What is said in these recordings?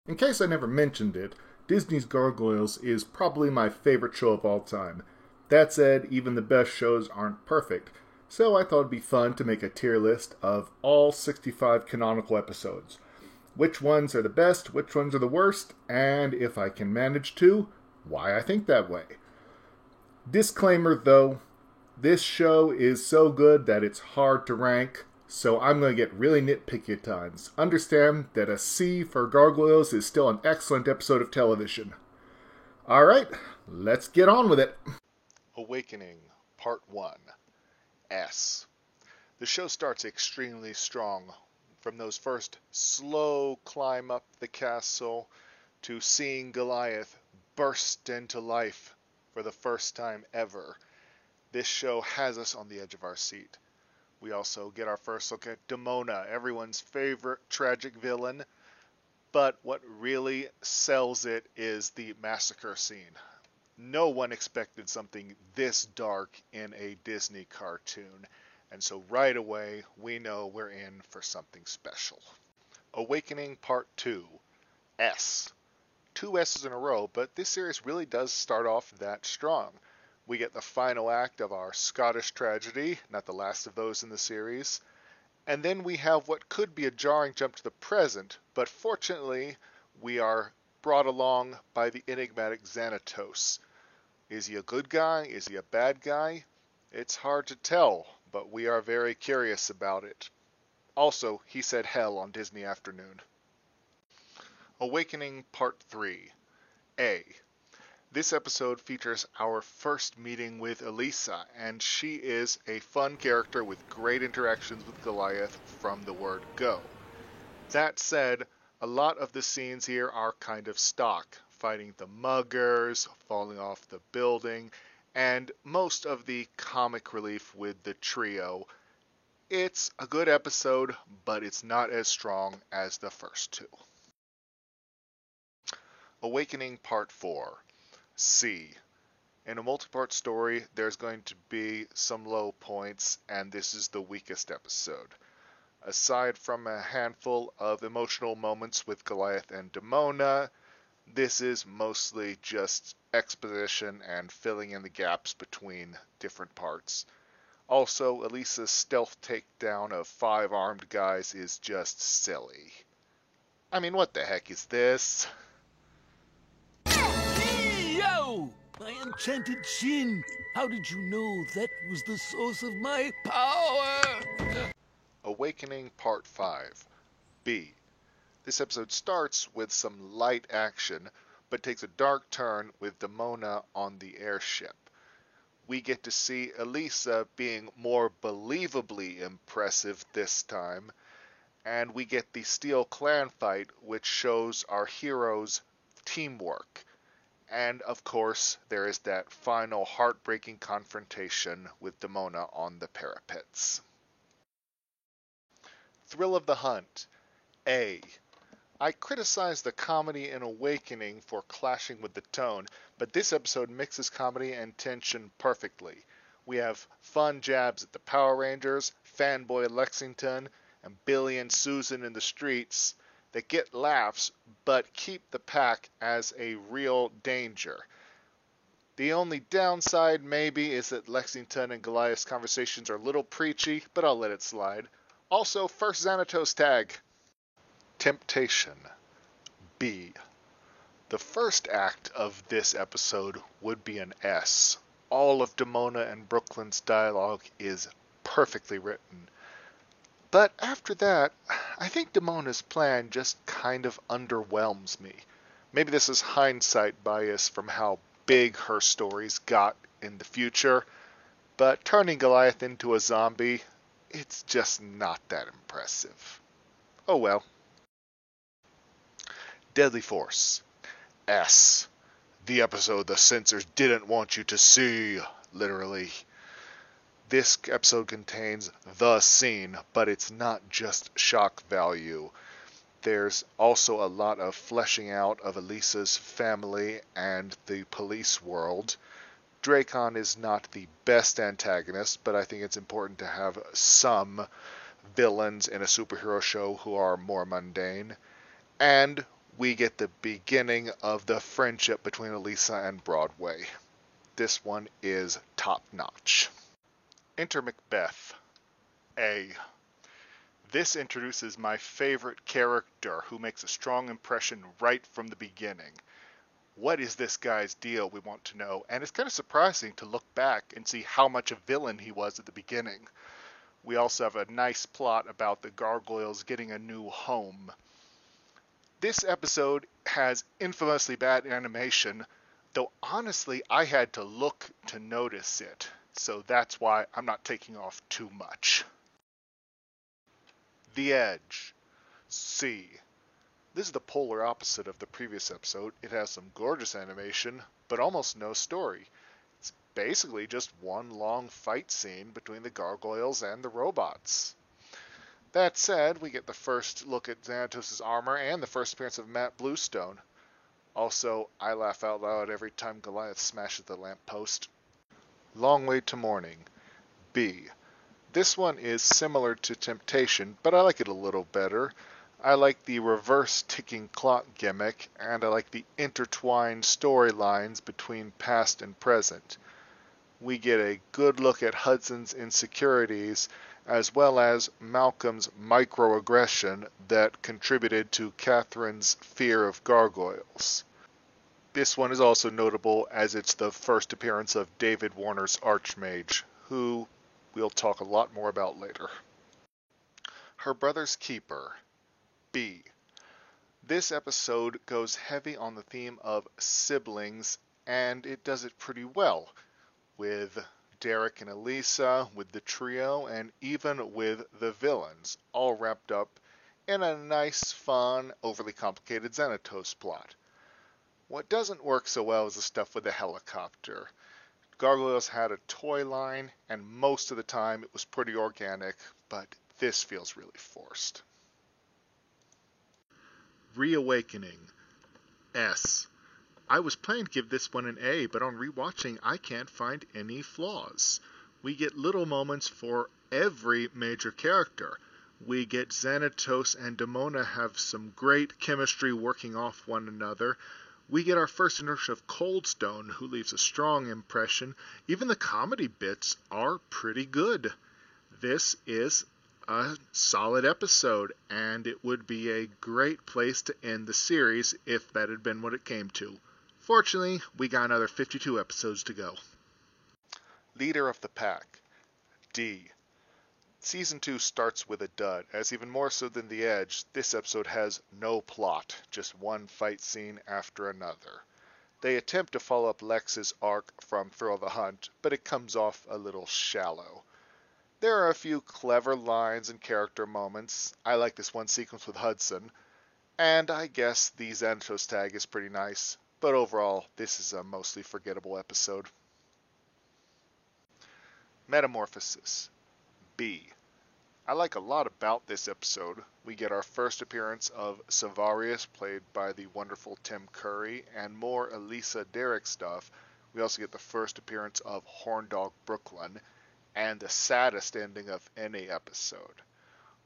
In case I never mentioned it, Disney's Gargoyles is probably my favorite show of all time. That said, even the best shows aren't perfect, so I thought it'd be fun to make a tier list of all 65 canonical episodes. Which ones are the best, which ones are the worst, and if I can manage to, why I think that way. Disclaimer though, this show is so good that it's hard to rank, so I'm going to get really nitpicky at times. Understand that a C for Gargoyles is still an excellent episode of television. Alright, let's get on with it. Awakening, Part 1, S. The show starts extremely strong, from those first slow climb up the castle to seeing Goliath burst into life for the first time ever. This show has us on the edge of our seat. We also get our first look at Demona, everyone's favorite tragic villain, but what really sells it is the massacre scene. No one expected something this dark in a Disney cartoon, and so right away we know we're in for something special. Awakening Part 2, S. Two S's in a row, but this series really does start off that strong. We get the final act of our Scottish tragedy, not the last of those in the series, and then we have what could be a jarring jump to the present, but fortunately we are brought along by the enigmatic Xanatos. Is he a good guy? Is he a bad guy? It's hard to tell, but we are very curious about it. Also, he said hell on Disney Afternoon. Awakening Part 3, A. This episode features our first meeting with Elisa, and she is a fun character with great interactions with Goliath from the word go. That said, a lot of the scenes here are kind of stock, fighting the muggers, falling off the building, and most of the comic relief with the trio. It's a good episode, but it's not as strong as the first two. Awakening Part 4, C. In a multi-part story, there's going to be some low points, and this is the weakest episode. Aside from a handful of emotional moments with Goliath and Demona, this is mostly just exposition and filling in the gaps between different parts. Also, Elisa's stealth takedown of 5 armed guys is just silly. I mean, what the heck is this? Yo! My enchanted chin! How did you know that was the source of my power? Awakening Part 5, B. This episode starts with some light action, but takes a dark turn with Demona on the airship. We get to see Elisa being more believably impressive this time, and we get the Steel Clan fight, which shows our heroes' teamwork. And of course, there is that final heartbreaking confrontation with Demona on the parapets. Thrill of the Hunt, A. I criticized the comedy in Awakening for clashing with the tone, but this episode mixes comedy and tension perfectly. We have fun jabs at the Power Rangers, fanboy Lexington, and Billy and Susan in the streets that get laughs, but keep the pack as a real danger. The only downside, maybe, is that Lexington and Goliath's conversations are a little preachy, but I'll let it slide. Also, first Xanatos tag. Temptation, B. The first act of this episode would be an S. All of Demona and Brooklyn's dialogue is perfectly written. But after that, I think Demona's plan just kind of underwhelms me. Maybe this is hindsight bias from how big her stories got in the future, but turning Goliath into a zombie, it's just not that impressive. Oh well. Deadly Force, S. The episode the censors didn't want you to see, literally. This episode contains the scene, but it's not just shock value. There's also a lot of fleshing out of Elisa's family and the police world. Dracon is not the best antagonist, but I think it's important to have some villains in a superhero show who are more mundane. And we get the beginning of the friendship between Elisa and Broadway. This one is top-notch. Enter Macbeth. A. This introduces my favorite character who makes a strong impression right from the beginning. What is this guy's deal, we want to know, and it's kind of surprising to look back and see how much a villain he was at the beginning. We also have a nice plot about the gargoyles getting a new home. This episode has infamously bad animation, though honestly I had to look to notice it, so that's why I'm not taking off too much. The Edge. C. This is the polar opposite of the previous episode. It has some gorgeous animation, but almost no story. It's basically just one long fight scene between the gargoyles and the robots. That said, we get the first look at Xanatos' armor and the first appearance of Matt Bluestone. Also, I laugh out loud every time Goliath smashes the lamppost. Long Way to Morning. B. This one is similar to Temptation, but I like it a little better. I like the reverse ticking clock gimmick, and I like the intertwined storylines between past and present. We get a good look at Hudson's insecurities, as well as Malcolm's microaggression that contributed to Catherine's fear of gargoyles. This one is also notable as it's the first appearance of David Warner's Archmage, who we'll talk a lot more about later. Her Brother's Keeper. B. This episode goes heavy on the theme of siblings, and it does it pretty well, with Derek and Elisa, with the trio, and even with the villains, all wrapped up in a nice, fun, overly complicated Xanatos plot. What doesn't work so well is the stuff with the helicopter. Gargoyles had a toy line, and most of the time it was pretty organic, but this feels really forced. Reawakening. S. I was planning to give this one an A, but on rewatching I can't find any flaws. We get little moments for every major character. We get Xanatos and Demona have some great chemistry working off one another. We get our first introduction of Coldstone, who leaves a strong impression. Even the comedy bits are pretty good. This is a solid episode, and it would be a great place to end the series if that had been what it came to. Fortunately, we got another 52 episodes to go. Leader of the Pack. D. Season 2 starts with a dud, as even more so than The Edge, this episode has no plot, just one fight scene after another. They attempt to follow up Lex's arc from Thrill of the Hunt, but it comes off a little shallow. There are a few clever lines and character moments. I like this one sequence with Hudson, and I guess the Xanatos tag is pretty nice, but overall, this is a mostly forgettable episode. Metamorphosis. B. I like a lot about this episode. We get our first appearance of Savarius, played by the wonderful Tim Curry, and more Elisa Derek stuff. We also get the first appearance of Horndog Brooklyn, and the saddest ending of any episode.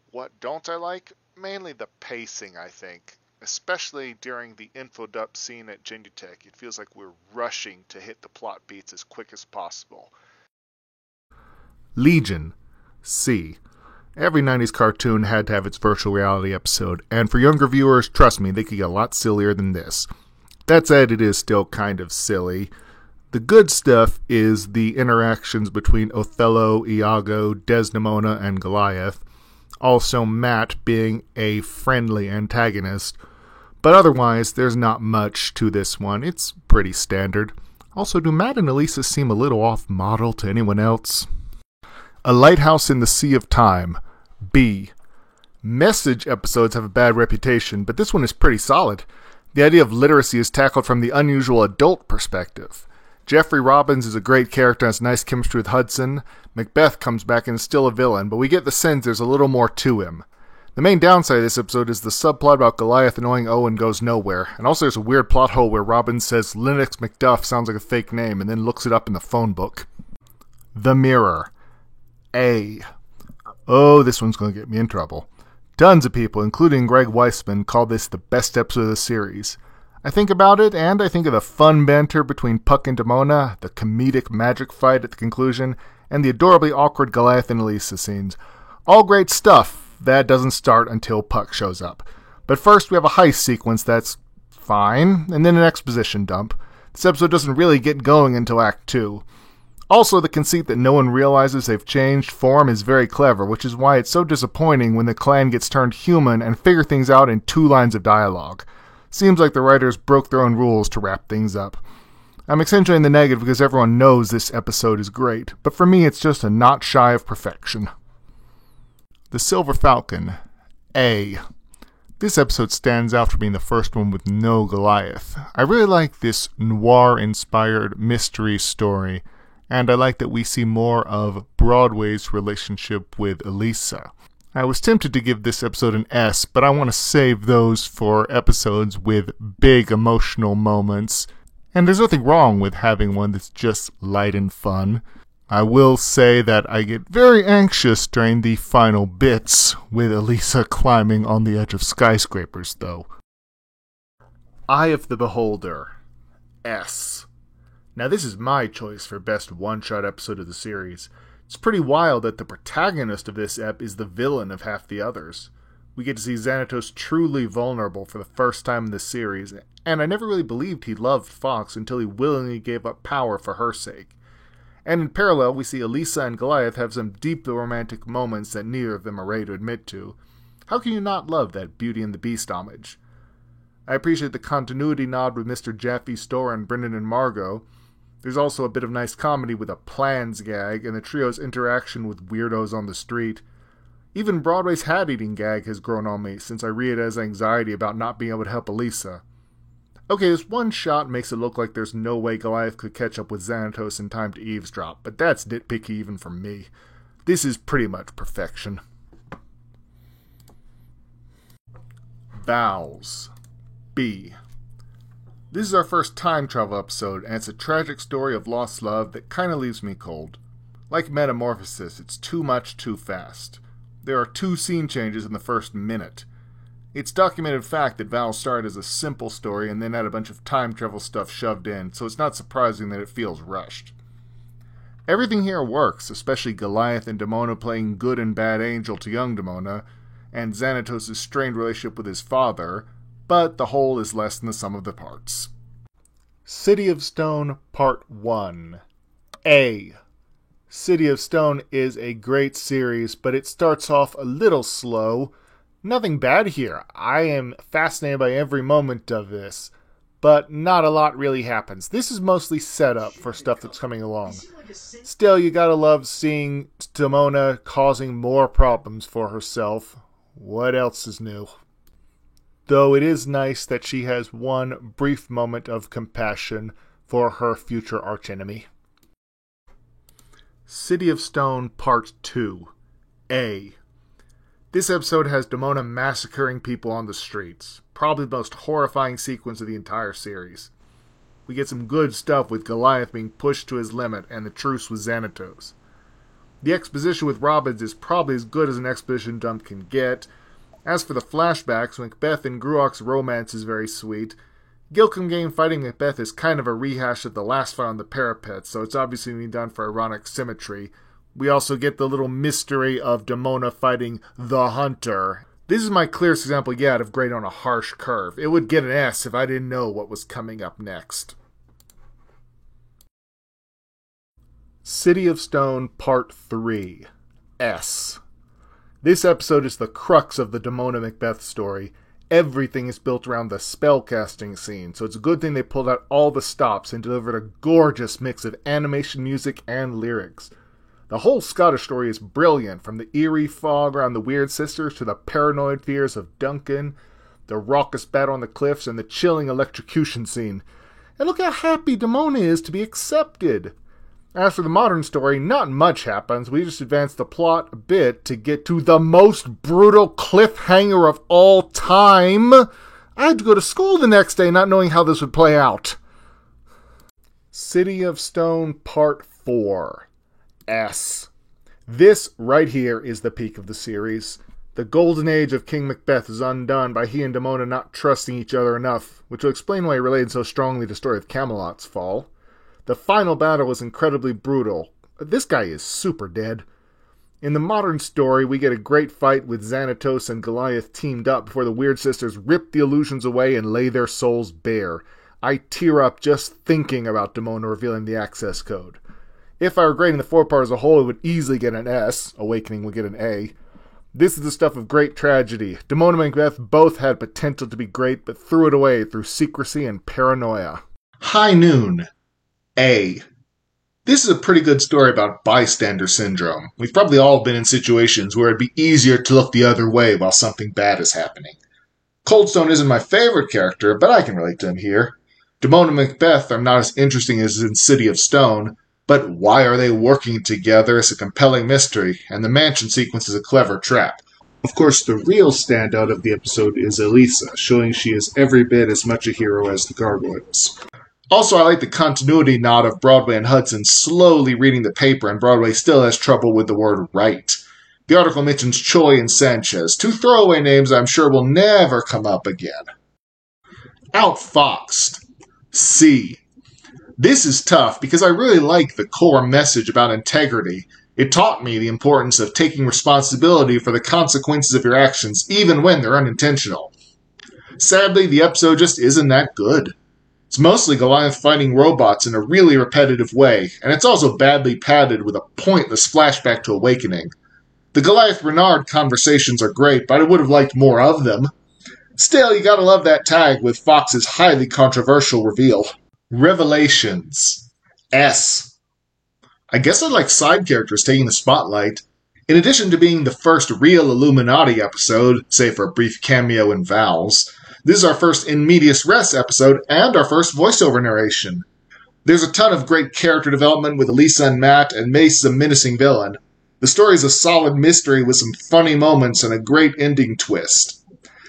What don't I like? Mainly the pacing, I think. Especially during the infodump scene at Ginutech. It feels like we're rushing to hit the plot beats as quick as possible. Legion. C. Every 90s cartoon had to have its virtual reality episode, and for younger viewers, trust me, they could get a lot sillier than this. That said, it is still kind of silly. The good stuff is the interactions between Othello, Iago, Desdemona, and Goliath. Also, Matt being a friendly antagonist. But otherwise, there's not much to this one. It's pretty standard. Also, do Matt and Elisa seem a little off-model to anyone else? A Lighthouse in the Sea of Time. B. Message episodes have a bad reputation, but this one is pretty solid. The idea of literacy is tackled from the unusual adult perspective. Jeffrey Robbins is a great character and has nice chemistry with Hudson. Macbeth comes back and is still a villain, but we get the sense there's a little more to him. The main downside of this episode is the subplot about Goliath annoying Owen goes nowhere, and also there's a weird plot hole where Robbins says Linux McDuff sounds like a fake name and then looks it up in the phone book. The Mirror. A. Oh, this one's going to get me in trouble. Tons of people, including Greg Weisman, call this the best episode of the series. I think about it, and I think of the fun banter between Puck and Demona, the comedic magic fight at the conclusion, and the adorably awkward Goliath and Elisa scenes. All great stuff. That doesn't start until Puck shows up. But first we have a heist sequence that's fine, and then an exposition dump. This episode doesn't really get going until Act 2. Also, the conceit that no one realizes they've changed form is very clever, which is why it's so disappointing when the clan gets turned human and figure things out in 2 lines of dialogue. Seems like the writers broke their own rules to wrap things up. I'm accentuating the negative because everyone knows this episode is great, but for me it's just a notch shy of perfection. The Silver Falcon. A. This episode stands out for being the first one with no Goliath. I really like this noir-inspired mystery story, and I like that we see more of Broadway's relationship with Elisa. I was tempted to give this episode an S, but I want to save those for episodes with big emotional moments, and there's nothing wrong with having one that's just light and fun. I will say that I get very anxious during the final bits with Elisa climbing on the edge of skyscrapers, though. Eye of the Beholder. S. Now this is my choice for best one-shot episode of the series. It's pretty wild that the protagonist of this ep is the villain of half the others. We get to see Xanatos truly vulnerable for the first time in this series, and I never really believed he loved Fox until he willingly gave up power for her sake. And in parallel, we see Elisa and Goliath have some deeply romantic moments that neither of them are ready to admit to. How can you not love that Beauty and the Beast homage? I appreciate the continuity nod with Mr. Jaffe Store and Brendan and Margot. There's also a bit of nice comedy with a plans gag and the trio's interaction with weirdos on the street. Even Broadway's hat-eating gag has grown on me since I read it as anxiety about not being able to help Elisa. Okay, this one shot makes it look like there's no way Goliath could catch up with Xanatos in time to eavesdrop, but that's nitpicky even for me. This is pretty much perfection. Vows. B. This is our first time travel episode, and it's a tragic story of lost love that kinda leaves me cold. Like Metamorphosis, it's too much too fast. There are 2 scene changes in the first minute. It's documented fact that Vows started as a simple story and then had a bunch of time travel stuff shoved in, so it's not surprising that it feels rushed. Everything here works, especially Goliath and Demona playing good and bad angel to young Demona, and Xanatos' strained relationship with his father, but the whole is less than the sum of the parts. City of Stone Part 1. A. City of Stone is a great series, but it starts off a little slow. Nothing bad here. I am fascinated by every moment of this, but not a lot really happens. This is mostly set up for stuff that's coming along. Still, you gotta love seeing Demona causing more problems for herself. What else is new? Though it is nice that she has one brief moment of compassion for her future archenemy. City of Stone Part 2. A. This episode has Demona massacring people on the streets. Probably the most horrifying sequence of the entire series. We get some good stuff with Goliath being pushed to his limit and the truce with Xanatos. The exposition with Robbins is probably as good as an exposition dump can get. As for the flashbacks, Macbeth and Gruach's romance is very sweet. Gilcomgame fighting Macbeth is kind of a rehash of the last fight on the parapet, so it's obviously being done for ironic symmetry. We also get the little mystery of Demona fighting the Hunter. This is my clearest example yet of grade on a harsh curve. It would get an S if I didn't know what was coming up next. City of Stone Part 3. S. This episode is the crux of the Demona Macbeth story. Everything is built around the spellcasting scene, so it's a good thing they pulled out all the stops and delivered a gorgeous mix of animation, music, and lyrics. The whole Scottish story is brilliant, from the eerie fog around the Weird Sisters to the paranoid fears of Duncan, the raucous battle on the cliffs, and the chilling electrocution scene. And look how happy Demona is to be accepted! As for the modern story, not much happens. We just advance the plot a bit to get to the most brutal cliffhanger of all time. I had to go to school the next day not knowing how this would play out. City of Stone Part 4. S. This right here is the peak of the series. The golden age of King Macbeth is undone by he and Demona not trusting each other enough, which will explain why he related so strongly to the story of Camelot's fall. The final battle was incredibly brutal. This guy is super dead. In the modern story, we get a great fight with Xanatos and Goliath teamed up before the Weird Sisters rip the illusions away and lay their souls bare. I tear up just thinking about Demona revealing the access code. If I were grading the 4-part as a whole, it would easily get an S. Awakening would get an A. This is the stuff of great tragedy. Demona and Macbeth both had potential to be great, but threw it away through secrecy and paranoia. High Noon. A. This is a pretty good story about bystander syndrome. We've probably all been in situations where it'd be easier to look the other way while something bad is happening. Coldstone isn't my favorite character, but I can relate to him here. Demona and Macbeth are not as interesting as in City of Stone, but why are they working together is a compelling mystery, and the mansion sequence is a clever trap. Of course, the real standout of the episode is Elisa, showing she is every bit as much a hero as the Gargoyles. Also, I like the continuity nod of Broadway and Hudson slowly reading the paper, and Broadway still has trouble with the word right. The article mentions Choi and Sanchez, 2 throwaway names I'm sure will never come up again. Outfoxed. C. This is tough because I really like the core message about integrity. It taught me the importance of taking responsibility for the consequences of your actions, even when they're unintentional. Sadly, the episode just isn't that good. It's mostly Goliath fighting robots in a really repetitive way, and it's also badly padded with a pointless flashback to Awakening. The Goliath-Renard conversations are great, but I would have liked more of them. Still, you gotta love that tag with Fox's highly controversial reveal. Revelations. S. I guess I like side characters taking the spotlight. In addition to being the first real Illuminati episode, save for a brief cameo in Val's, this is our first in medias res episode and our first voiceover narration. There's a ton of great character development with Elisa and Matt, and Mace is a menacing villain. The story is a solid mystery with some funny moments and a great ending twist.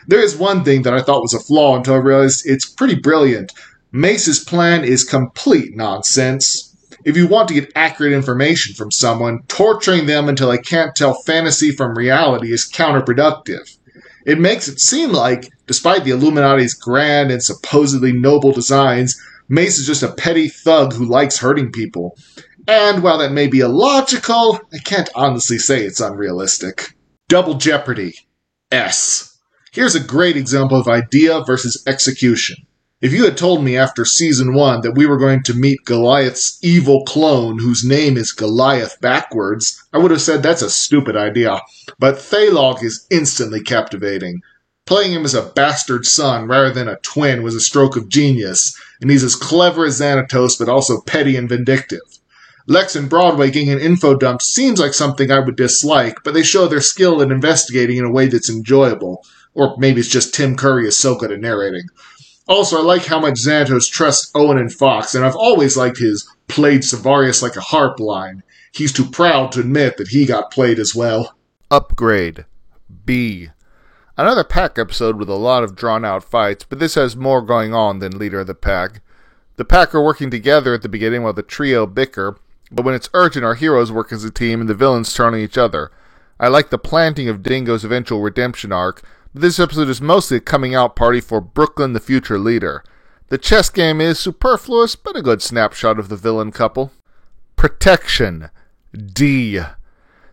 There is one thing that I thought was a flaw until I realized it's pretty brilliant. Mace's plan is complete nonsense. If you want to get accurate information from someone, torturing them until they can't tell fantasy from reality is counterproductive. It makes it seem like, despite the Illuminati's grand and supposedly noble designs, Mace is just a petty thug who likes hurting people. And while that may be illogical, I can't honestly say it's unrealistic. Double Jeopardy. S. Here's a great example of idea versus execution. If you had told me after Season 1 that we were going to meet Goliath's evil clone whose name is Goliath backwards, I would have said that's a stupid idea. But Thalog is instantly captivating. Playing him as a bastard son rather than a twin was a stroke of genius, and he's as clever as Xanatos but also petty and vindictive. Lex and Broadway getting an info dump seems like something I would dislike, but they show their skill at investigating in a way that's enjoyable. Or maybe it's just Tim Curry is so good at narrating. Also, I like how much Xanatos trusts Owen and Fox, and I've always liked his "played Savarius like a harp" line. He's too proud to admit that he got played as well. Upgrade. B. Another Pack episode with a lot of drawn-out fights, but this has more going on than Leader of the Pack. The Pack are working together at the beginning while the trio bicker, but when it's urgent, our heroes work as a team and the villains turn on each other. I like the planting of Dingo's eventual redemption arc, but this episode is mostly a coming-out party for Brooklyn, the future leader. The chess game is superfluous, but a good snapshot of the villain couple. Protection. D.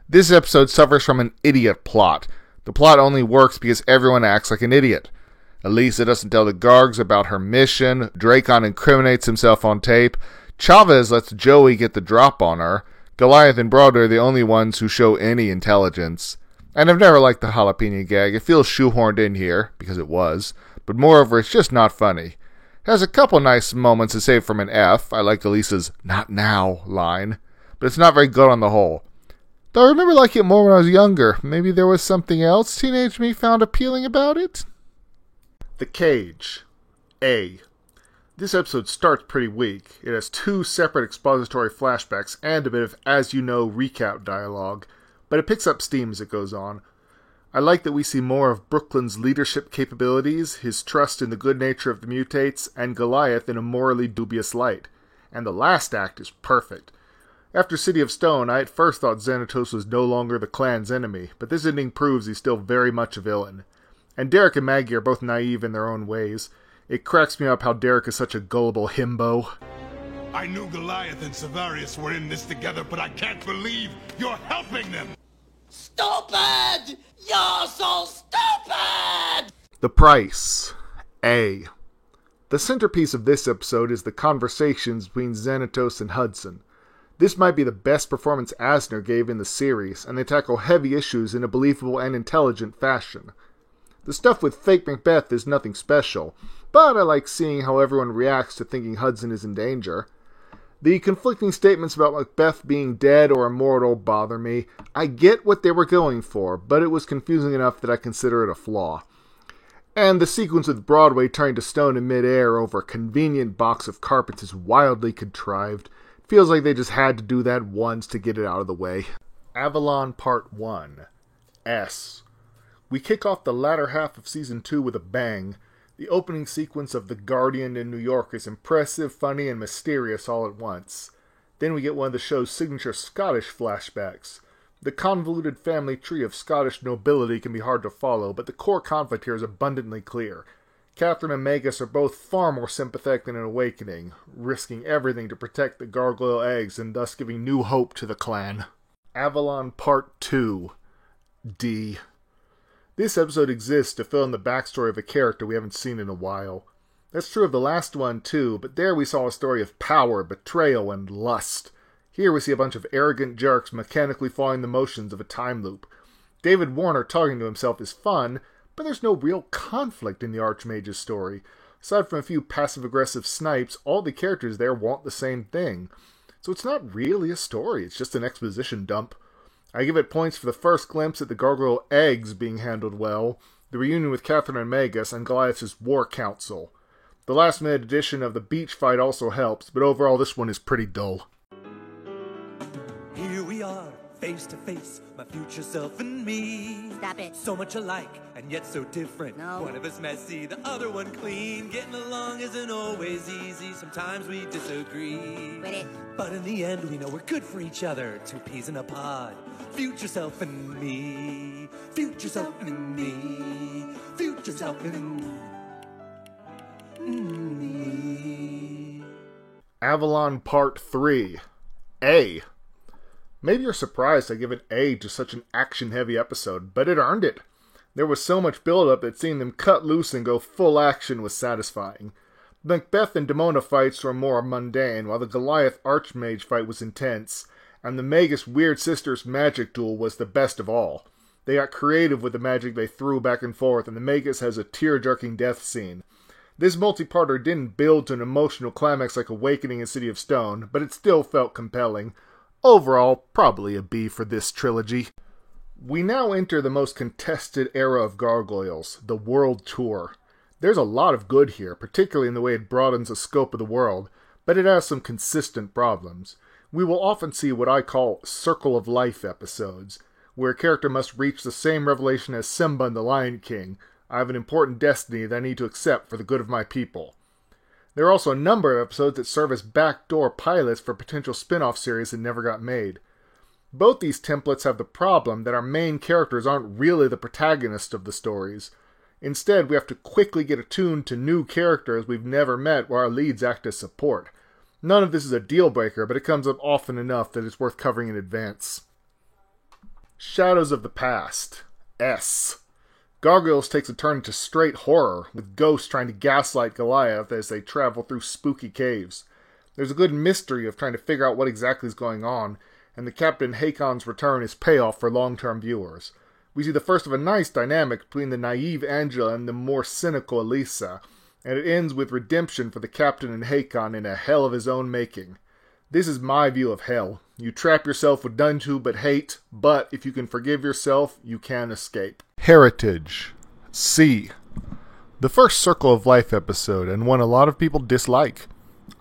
This episode suffers from an idiot plot. The plot only works because everyone acts like an idiot. Elisa doesn't tell the Gargs about her mission, Dracon incriminates himself on tape, Chavez lets Joey get the drop on her, Goliath and Broadway are the only ones who show any intelligence. And I've never liked the jalapeno gag. It feels shoehorned in here, because it was, but moreover, it's just not funny. It has a couple nice moments to save from an F. I like Elisa's "not now" line, but it's not very good on the whole. Though I remember liking it more when I was younger. Maybe there was something else teenage me found appealing about it? The Cage. A. This episode starts pretty weak. It has 2 separate expository flashbacks and a bit of as-you-know recap dialogue, but it picks up steam as it goes on. I like that we see more of Brooklyn's leadership capabilities, his trust in the good nature of the mutates, and Goliath in a morally dubious light. And the last act is perfect. After City of Stone, I at first thought Xanatos was no longer the clan's enemy, but this ending proves he's still very much a villain. And Derek and Maggie are both naive in their own ways. It cracks me up how Derek is such a gullible himbo. I knew Goliath and Savarius were in this together, but I can't believe you're helping them! Stupid! You're so stupid! The price. A. The centerpiece of this episode is the conversations between Xanatos and Hudson. This might be the best performance Asner gave in the series, and they tackle heavy issues in a believable and intelligent fashion. The stuff with fake Macbeth is nothing special, but I like seeing how everyone reacts to thinking Hudson is in danger. The conflicting statements about Macbeth being dead or immortal bother me. I get what they were going for, but it was confusing enough that I consider it a flaw. And the sequence with Broadway turning to stone in midair over a convenient box of carpets is wildly contrived. Feels like they just had to do that once to get it out of the way. Avalon Part 1. S. We kick off the latter half of Season 2 with a bang. The opening sequence of The Guardian in New York is impressive, funny, and mysterious all at once. Then we get one of the show's signature Scottish flashbacks. The convoluted family tree of Scottish nobility can be hard to follow, but the core conflict here is abundantly clear. Catherine and Magus are both far more sympathetic than in Awakening, risking everything to protect the gargoyle eggs and thus giving new hope to the clan. Avalon Part 2. D. This episode exists to fill in the backstory of a character we haven't seen in a while. That's true of the last one too, but there we saw a story of power, betrayal, and lust. Here we see a bunch of arrogant jerks mechanically following the motions of a time loop. David Warner talking to himself is fun, but there's no real conflict in the Archmage's story. Aside from a few passive-aggressive snipes, all the characters there want the same thing. So it's not really a story, it's just an exposition dump. I give it points for the first glimpse at the gargoyle eggs being handled well, the reunion with Catherine and Magus, and Goliath's war council. The last-minute addition of the beach fight also helps, but overall this one is pretty dull. Here we are, face to face, my future self and me. Stop it. So much alike, and yet so different. No. One of us messy, the other one clean. Getting along isn't always easy, sometimes we disagree. Quit it. But in the end, we know we're good for each other. Two peas in a pod. Future self and me. Future self and me. Future self and me. Avalon Part 3. A. Maybe you're surprised I give an A to such an action-heavy episode, but it earned it. There was so much build-up that seeing them cut loose and go full action was satisfying. The Macbeth and Demona fights were more mundane, while the Goliath Archmage fight was intense, and the Magus Weird Sisters magic duel was the best of all. They got creative with the magic they threw back and forth, and the Magus has a tear-jerking death scene. This multi-parter didn't build to an emotional climax like Awakening and City of Stone, but it still felt compelling. Overall, probably a B for this trilogy. We now enter the most contested era of Gargoyles, the World Tour. There's a lot of good here, particularly in the way it broadens the scope of the world, but it has some consistent problems. We will often see what I call Circle of Life episodes, where a character must reach the same revelation as Simba in The Lion King. I have an important destiny that I need to accept for the good of my people. There are also a number of episodes that serve as backdoor pilots for potential spin-off series that never got made. Both these templates have the problem that our main characters aren't really the protagonists of the stories. Instead, we have to quickly get attuned to new characters we've never met while our leads act as support. None of this is a deal-breaker, but it comes up often enough that it's worth covering in advance. Shadows of the Past. S. Gargoyles takes a turn to straight horror, with ghosts trying to gaslight Goliath as they travel through spooky caves. There's a good mystery of trying to figure out what exactly is going on, and the Captain Hakon's return is payoff for long-term viewers. We see the first of a nice dynamic between the naive Angela and the more cynical Elisa, and it ends with redemption for the Captain and Hakon in a hell of his own making. This is my view of hell. You trap yourself with none to but hate, but if you can forgive yourself, you can escape. Heritage. C. The first Circle of Life episode, and one a lot of people dislike.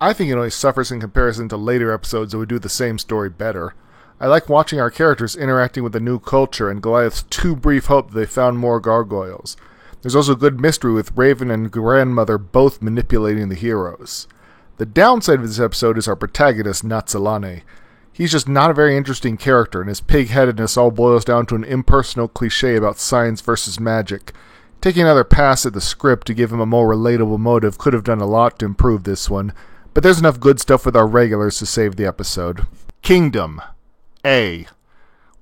I think it only suffers in comparison to later episodes that would do the same story better. I like watching our characters interacting with the new culture and Goliath's too brief hope that they found more gargoyles. There's also good mystery with Raven and Grandmother both manipulating the heroes. The downside of this episode is our protagonist, Natsalane. He's just not a very interesting character, and his pig-headedness all boils down to an impersonal cliche about science versus magic. Taking another pass at the script to give him a more relatable motive could have done a lot to improve this one, but there's enough good stuff with our regulars to save the episode. Kingdom. A.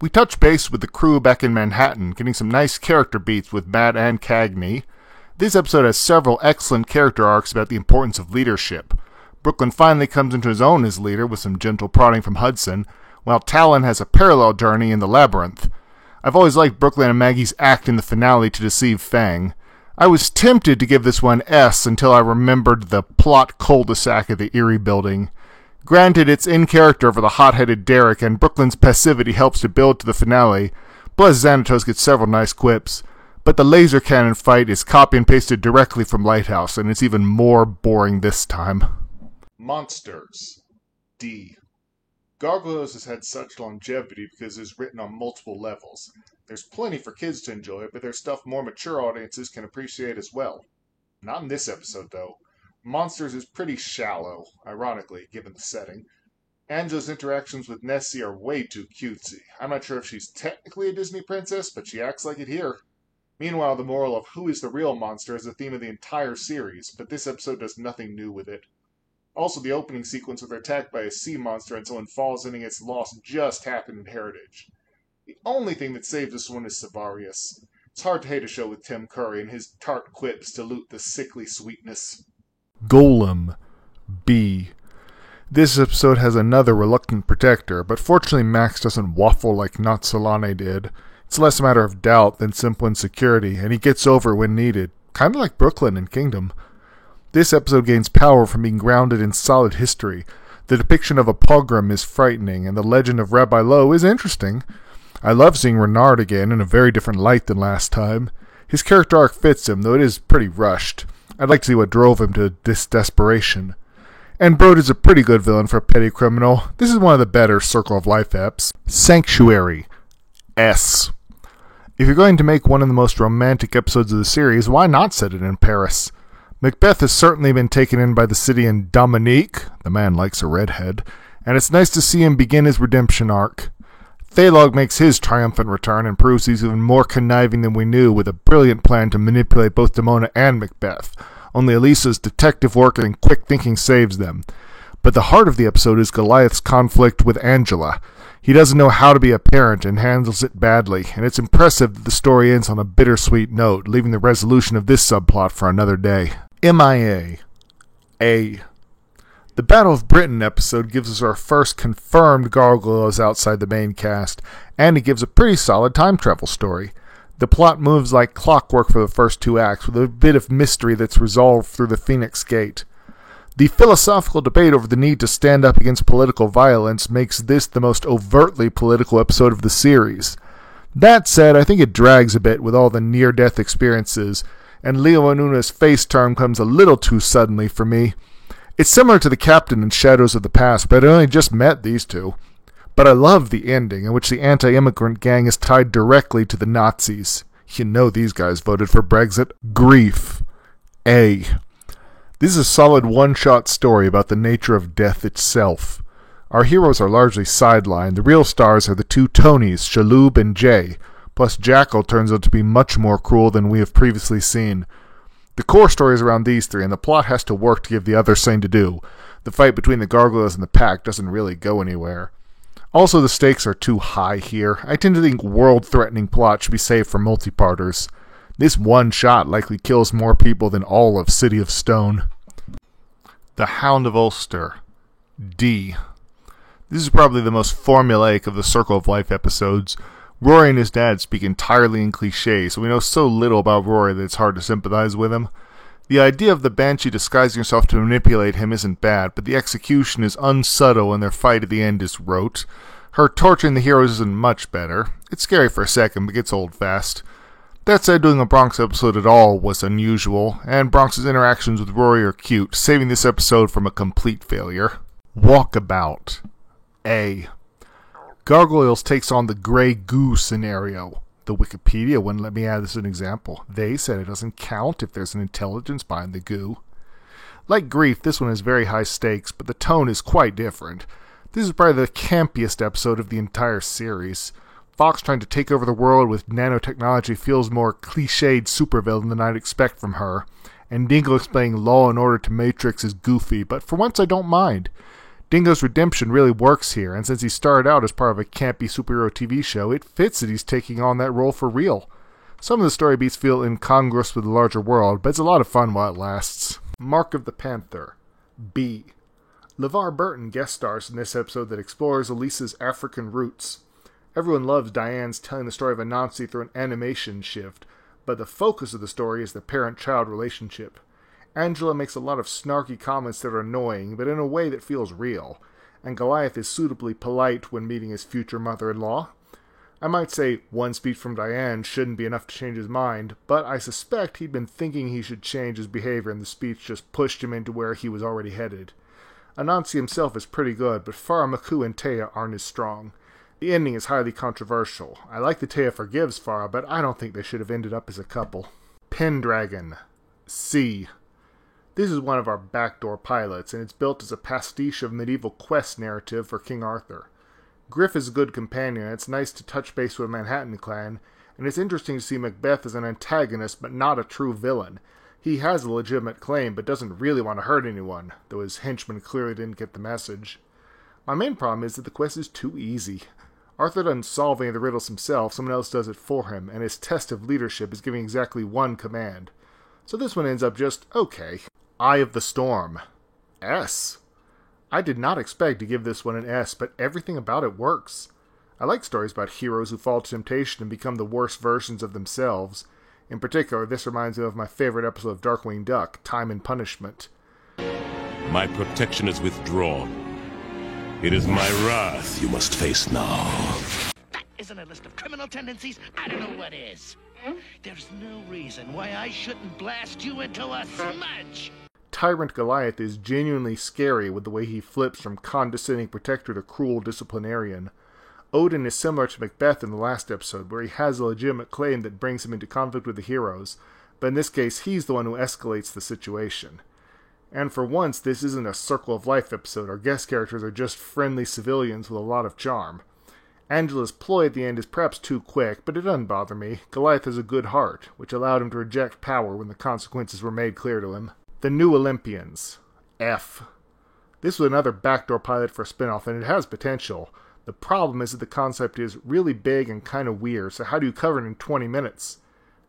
We touch base with the crew back in Manhattan, getting some nice character beats with Matt and Cagney. This episode has several excellent character arcs about the importance of leadership. Brooklyn finally comes into his own as leader with some gentle prodding from Hudson, while Talon has a parallel journey in the labyrinth. I've always liked Brooklyn and Maggie's act in the finale to deceive Fang. I was tempted to give this one S until I remembered the plot cul-de-sac at the Erie building. Granted, it's in character for the hot-headed Derek, and Brooklyn's passivity helps to build to the finale, plus Xanatos gets several nice quips. But the laser cannon fight is copy and pasted directly from Lighthouse, and it's even more boring this time. Monsters. D. Gargoyles has had such longevity because it's written on multiple levels. There's plenty for kids to enjoy, but there's stuff more mature audiences can appreciate as well. Not in this episode, though. Monsters is pretty shallow, ironically, given the setting. Angela's interactions with Nessie are way too cutesy. I'm not sure if she's technically a Disney princess, but she acts like it here. Meanwhile, the moral of who is the real monster is the theme of the entire series, but this episode does nothing new with it. Also, the opening sequence where they're attacked by a sea monster and someone falls in and gets lost just happened in Heritage. The only thing that saves this one is Savarius. It's hard to hate a show with Tim Curry and his tart quips dilute the sickly sweetness. Golem. B. This episode has another reluctant protector, but fortunately Max doesn't waffle like Natsolane did. It's less a matter of doubt than simple insecurity, and he gets over when needed, kind of like Brooklyn in Kingdom. This episode gains power from being grounded in solid history. The depiction of a pogrom is frightening, and the legend of Rabbi Lowe is interesting. I love seeing Renard again in a very different light than last time. His character arc fits him, though it is pretty rushed. I'd like to see what drove him to this desperation. And Brode is a pretty good villain for a petty criminal. This is one of the better Circle of Life eps. Sanctuary. S. If you're going to make one of the most romantic episodes of the series, why not set it in Paris? Macbeth has certainly been taken in by the city and Dominique, the man likes a redhead, and it's nice to see him begin his redemption arc. Thalog makes his triumphant return and proves he's even more conniving than we knew with a brilliant plan to manipulate both Demona and Macbeth. Only Elisa's detective work and quick thinking saves them. But the heart of the episode is Goliath's conflict with Angela. He doesn't know how to be a parent and handles it badly, and it's impressive that the story ends on a bittersweet note, leaving the resolution of this subplot for another day. MIA. A. The Battle of Britain episode gives us our first confirmed gargoyles outside the main cast, and it gives a pretty solid time travel story. The plot moves like clockwork for the first two acts, with a bit of mystery that's resolved through the Phoenix Gate. The philosophical debate over the need to stand up against political violence makes this the most overtly political episode of the series. That said, I think it drags a bit with all the near-death experiences, and Leo Anuna's face turn comes a little too suddenly for me. It's similar to the Captain in Shadows of the Past, but I only just met these two. But I love the ending, in which the anti-immigrant gang is tied directly to the Nazis. You know these guys voted for Brexit. Grief. A. This is a solid one-shot story about the nature of death itself. Our heroes are largely sidelined. The real stars are the two Tonys, Shaloub and Jay, plus Jackal turns out to be much more cruel than we have previously seen. The core story is around these three, and the plot has to work to give the others something to do. The fight between the gargoyles and the pack doesn't really go anywhere. Also, the stakes are too high here. I tend to think world-threatening plot should be saved for multi-parters. This one shot likely kills more people than all of City of Stone. The Hound of Ulster. D. This is probably the most formulaic of the Circle of Life episodes. Rory and his dad speak entirely in cliches, so we know so little about Rory that it's hard to sympathize with him. The idea of the Banshee disguising herself to manipulate him isn't bad, but the execution is unsubtle and their fight at the end is rote. Her torturing the heroes isn't much better. It's scary for a second, but gets old fast. That said, doing a Bronx episode at all was unusual, and Bronx's interactions with Rory are cute, saving this episode from a complete failure. Walkabout. A. Gargoyles takes on the Grey Goo scenario. The Wikipedia wouldn't let me add this as an example. They said it doesn't count if there's an intelligence behind the goo. Like Grief, this one has very high stakes, but the tone is quite different. This is probably the campiest episode of the entire series. Fox trying to take over the world with nanotechnology feels more cliched supervillain than I'd expect from her, and Dingle explaining Law and Order to Matrix is goofy, but for once I don't mind. Dingo's redemption really works here, and since he started out as part of a campy superhero TV show, it fits that he's taking on that role for real. Some of the story beats feel incongruous with the larger world, but it's a lot of fun while it lasts. Mark of the Panther. B. LeVar Burton guest stars in this episode that explores Elisa's African roots. Everyone loves Diane's telling the story of Anansi through an animation shift, but the focus of the story is the parent-child relationship. Angela makes a lot of snarky comments that are annoying, but in a way that feels real, and Goliath is suitably polite when meeting his future mother-in-law. I might say one speech from Diane shouldn't be enough to change his mind, but I suspect he'd been thinking he should change his behavior and the speech just pushed him into where he was already headed. Anansi himself is pretty good, but Farah, Maku, and Taya aren't as strong. The ending is highly controversial. I like that Taya forgives Farah, but I don't think they should have ended up as a couple. Pendragon. C. This is one of our backdoor pilots, and it's built as a pastiche of medieval quest narrative for King Arthur. Griff is a good companion, and it's nice to touch base with Manhattan Clan, and it's interesting to see Macbeth as an antagonist but not a true villain. He has a legitimate claim, but doesn't really want to hurt anyone, though his henchmen clearly didn't get the message. My main problem is that the quest is too easy. Arthur doesn't solve any of the riddles himself, someone else does it for him, and his test of leadership is giving exactly one command. So this one ends up just okay. Eye of the Storm. S. I did not expect to give this one an S, but everything about it works. I like stories about heroes who fall to temptation and become the worst versions of themselves. In particular, this reminds me of my favorite episode of Darkwing Duck, Time and Punishment. My protection is withdrawn. It is my wrath you must face now. That isn't a list of criminal tendencies. I don't know what is. There's no reason why I shouldn't blast you into a smudge. Tyrant Goliath is genuinely scary with the way he flips from condescending protector to cruel disciplinarian. Odin is similar to Macbeth in the last episode, where he has a legitimate claim that brings him into conflict with the heroes, but in this case he's the one who escalates the situation. And for once, this isn't a Circle of Life episode. Our guest characters are just friendly civilians with a lot of charm. Angela's ploy at the end is perhaps too quick, but it doesn't bother me. Goliath has a good heart, which allowed him to reject power when the consequences were made clear to him. The New Olympians. F. This was another backdoor pilot for a spinoff, and it has potential. The problem is that the concept is really big and kind of weird, so how do you cover it in 20 minutes?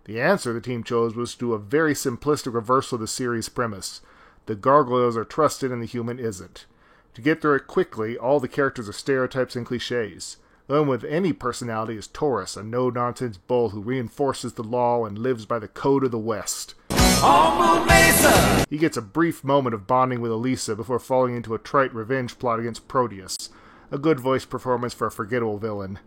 The answer the team chose was to do a very simplistic reversal of the series premise. The gargoyles are trusted and the human isn't. To get through it quickly, all the characters are stereotypes and cliches. The one with any personality is Taurus, a no-nonsense bull who reinforces the law and lives by the code of the West. He gets a brief moment of bonding with Elisa before falling into a trite revenge plot against Proteus. A good voice performance for a forgettable villain.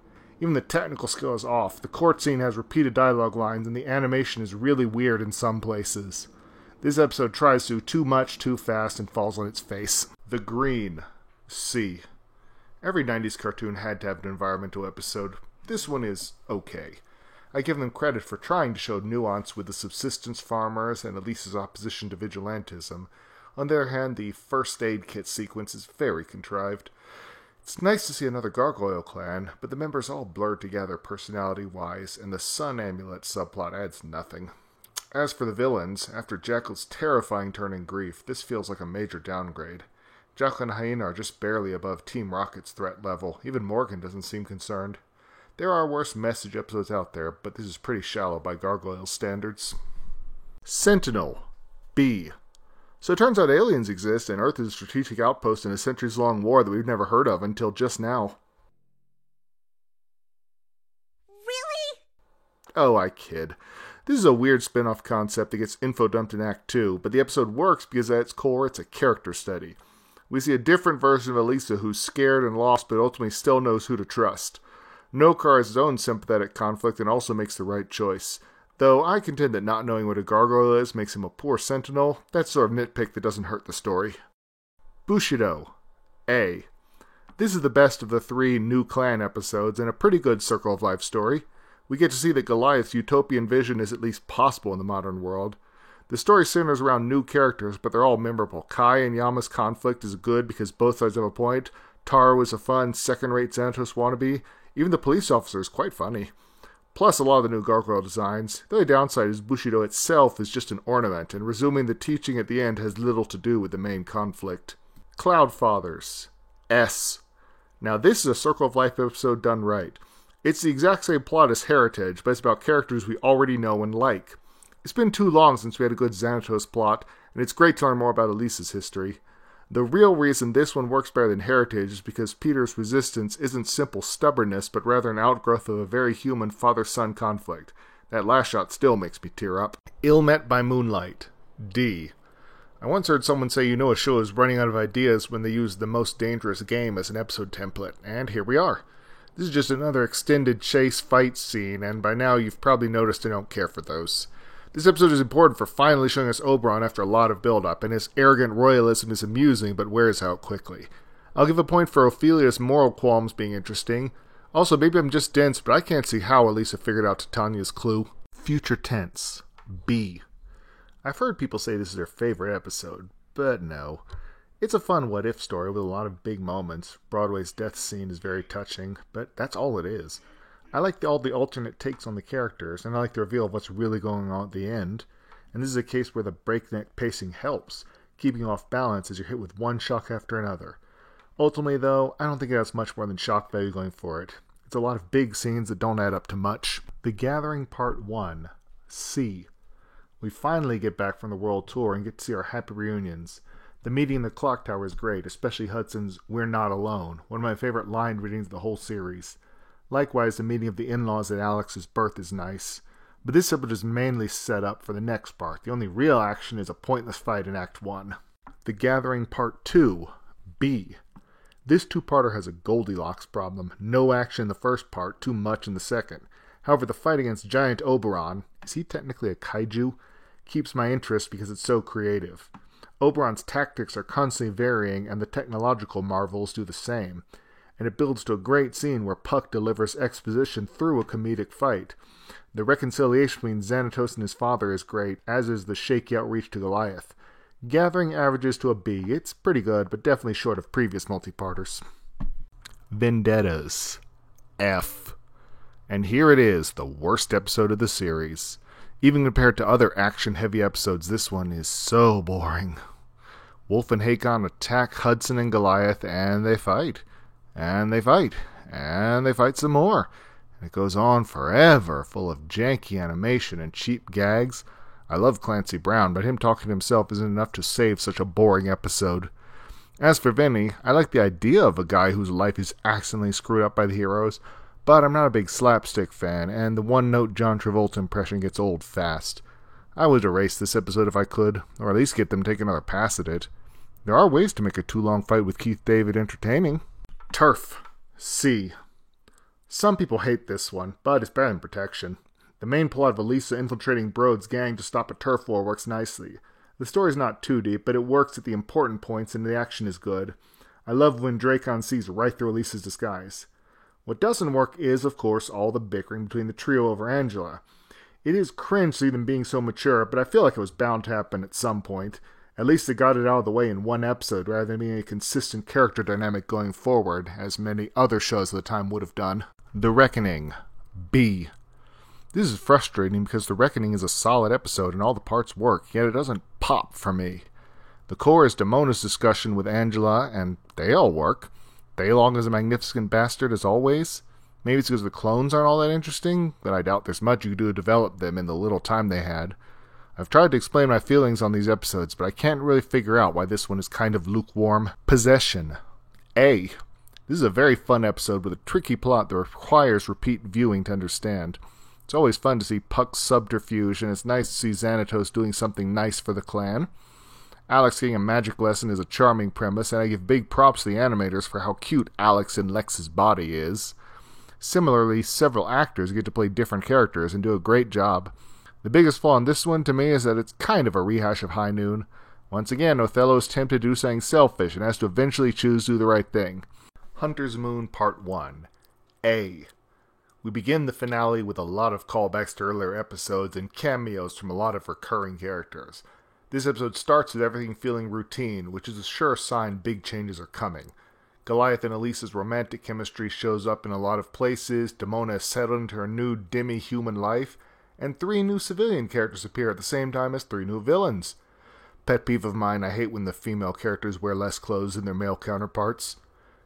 Even the technical skill is off. The court scene has repeated dialogue lines, and the animation is really weird in some places. This episode tries to too much, too fast, and falls on its face. The Green. C. Every 90s cartoon had to have an environmental episode. This one is okay. I give them credit for trying to show nuance with the subsistence farmers and Elisa's opposition to vigilantism. On the other hand, the first aid kit sequence is very contrived. It's nice to see another Gargoyle clan, but the members all blur together personality-wise, and the Sun Amulet subplot adds nothing. As for the villains, after Jackal's terrifying turn in Grief, this feels like a major downgrade. Jackal and Hyena are just barely above Team Rocket's threat level. Even Morgan doesn't seem concerned. There are worse message episodes out there, but this is pretty shallow by Gargoyle standards. Sentinel. B. So it turns out aliens exist, and Earth is a strategic outpost in a centuries-long war that we've never heard of until just now. Really? Oh, I kid. This is a weird spin-off concept that gets info dumped in Act 2, but the episode works because at its core it's a character study. We see a different version of Elisa who's scared and lost but ultimately still knows who to trust. Nokar has his own sympathetic conflict and also makes the right choice. Though I contend that not knowing what a gargoyle is makes him a poor sentinel, that's sort of nitpick that doesn't hurt the story. Bushido. A. This is the best of the 3 New Clan episodes and a pretty good Circle of Life story. We get to see that Goliath's utopian vision is at least possible in the modern world. The story centers around new characters, but they're all memorable. Kai and Yama's conflict is good because both sides have a point. Taro is a fun, second-rate Xanatos wannabe. Even the police officer is quite funny. Plus, a lot of the new gargoyle designs. The only downside is Bushido itself is just an ornament, and resuming the teaching at the end has little to do with the main conflict. Cloud Fathers. S. Now, this is a Circle of Life episode done right. It's the exact same plot as Heritage, but it's about characters we already know and like. It's been too long since we had a good Xanatos plot, and it's great to learn more about Elisa's history. The real reason this one works better than Heritage is because Peter's resistance isn't simple stubbornness, but rather an outgrowth of a very human father-son conflict. That last shot still makes me tear up. Ill Met by Moonlight. D. I once heard someone say a show is running out of ideas when they use The Most Dangerous Game as an episode template, and here we are. This is just another extended chase fight scene, and by now you've probably noticed I don't care for those. This episode is important for finally showing us Oberon after a lot of build-up, and his arrogant royalism is amusing but wears out quickly. I'll give a point for Ophelia's moral qualms being interesting. Also, maybe I'm just dense, but I can't see how Elisa figured out Titania's clue. Future Tense. B. I've heard people say this is their favorite episode, but no. It's a fun what-if story with a lot of big moments. Broadway's death scene is very touching, but that's all it is. I like all the alternate takes on the characters, and I like the reveal of what's really going on at the end. And this is a case where the breakneck pacing helps, keeping you off balance as you're hit with one shock after another. Ultimately, though, I don't think it has much more than shock value going for it. It's a lot of big scenes that don't add up to much. The Gathering Part 1. C. We finally get back from the world tour and get to see our happy reunions. The meeting in the clock tower is great, especially Hudson's "We're not alone," one of my favorite line readings of the whole series. Likewise, the meeting of the in-laws at Alex's birth is nice. But this episode is mainly set up for the next part. The only real action is a pointless fight in Act 1. The Gathering Part 2. B. This two-parter has a Goldilocks problem. No action in the first part, too much in the second. However, the fight against Giant Oberon, is he technically a kaiju? Keeps my interest because it's so creative. Oberon's tactics are constantly varying, and the technological marvels do the same. And it builds to a great scene where Puck delivers exposition through a comedic fight. The reconciliation between Xanatos and his father is great, as is the shaky outreach to Goliath. Gathering averages to a B. It's pretty good, but definitely short of previous multi-parters. Vendettas. F. And here it is, the worst episode of the series. Even compared to other action-heavy episodes, this one is so boring. Wolf and Hakon attack Hudson and Goliath, and they fight. And they fight. And they fight some more. And it goes on forever, full of janky animation and cheap gags. I love Clancy Brown, but him talking to himself isn't enough to save such a boring episode. As for Vinny, I like the idea of a guy whose life is accidentally screwed up by the heroes, but I'm not a big slapstick fan, and the one-note John Travolta impression gets old fast. I would erase this episode if I could, or at least get them to take another pass at it. There are ways to make a too-long fight with Keith David entertaining. Turf. C. Some people hate this one, but it's better than Protection. The main plot of Elisa infiltrating Brode's gang to stop a turf war works nicely. The story's not too deep, but it works at the important points and the action is good. I love when Dracon sees right through Elisa's disguise. What doesn't work is, of course, all the bickering between the trio over Angela. It is cringe to see them being so mature, but I feel like it was bound to happen at some point. At least they got it out of the way in one episode, rather than being a consistent character dynamic going forward, as many other shows of the time would have done. The Reckoning. B. This is frustrating because The Reckoning is a solid episode and all the parts work, yet it doesn't pop for me. The core is Damona's discussion with Angela, and they all work. Thailong is a magnificent bastard as always. Maybe it's because the clones aren't all that interesting, but I doubt there's much you could do to develop them in the little time they had. I've tried to explain my feelings on these episodes, but I can't really figure out why this one is kind of lukewarm. Possession. A. This is a very fun episode with a tricky plot that requires repeat viewing to understand. It's always fun to see Puck's subterfuge, and it's nice to see Xanatos doing something nice for the clan. Alex getting a magic lesson is a charming premise, and I give big props to the animators for how cute Alex in Lex's body is. Similarly, several actors get to play different characters and do a great job. The biggest flaw in this one to me is that it's kind of a rehash of High Noon. Once again, Othello is tempted to do something selfish and has to eventually choose to do the right thing. Hunter's Moon Part 1. A. We begin the finale with a lot of callbacks to earlier episodes and cameos from a lot of recurring characters. This episode starts with everything feeling routine, which is a sure sign big changes are coming. Goliath and Elisa's romantic chemistry shows up in a lot of places, Demona is settled into her new demi-human life, and 3 new civilian characters appear at the same time as 3 new villains. Pet peeve of mine, I hate when the female characters wear less clothes than their male counterparts.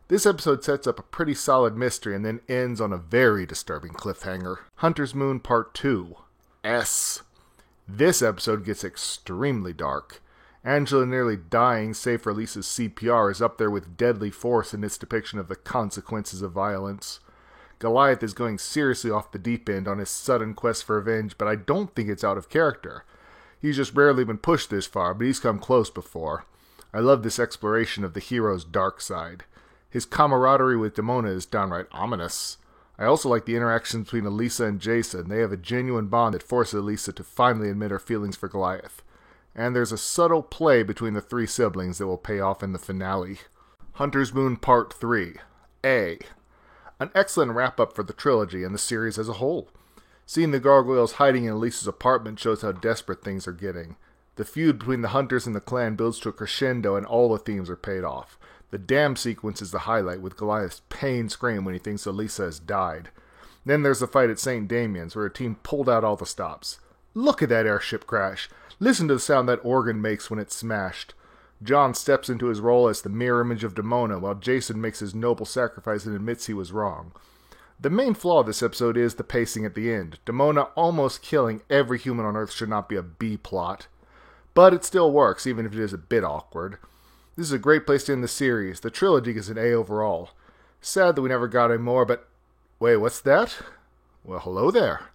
This episode sets up a pretty solid mystery and then ends on a very disturbing cliffhanger. Hunter's Moon Part 2. S. This episode gets extremely dark. Angela nearly dying, save for Lisa's CPR, is up there with Deadly Force in its depiction of the consequences of violence. Goliath is going seriously off the deep end on his sudden quest for revenge, but I don't think it's out of character. He's just rarely been pushed this far, but he's come close before. I love this exploration of the hero's dark side. His camaraderie with Demona is downright ominous. I also like the interactions between Elisa and Jason. They have a genuine bond that forces Elisa to finally admit her feelings for Goliath. And there's a subtle play between the 3 siblings that will pay off in the finale. Hunter's Moon Part 3. A. An excellent wrap-up for the trilogy and the series as a whole. Seeing the gargoyles hiding in Elisa's apartment shows how desperate things are getting. The feud between the hunters and the clan builds to a crescendo and all the themes are paid off. The dam sequence is the highlight, with Goliath's pain scream when he thinks Elisa has died. Then there's the fight at St. Damian's, where a team pulled out all the stops. Look at that airship crash. Listen to the sound that organ makes when it's smashed. John steps into his role as the mirror image of Demona, while Jason makes his noble sacrifice and admits he was wrong. The main flaw of this episode is the pacing at the end. Demona almost killing every human on Earth should not be a B-plot. But it still works, even if it is a bit awkward. This is a great place to end the series. The trilogy gets an A overall. Sad that we never got any more, but... Wait, what's that? Well, hello there.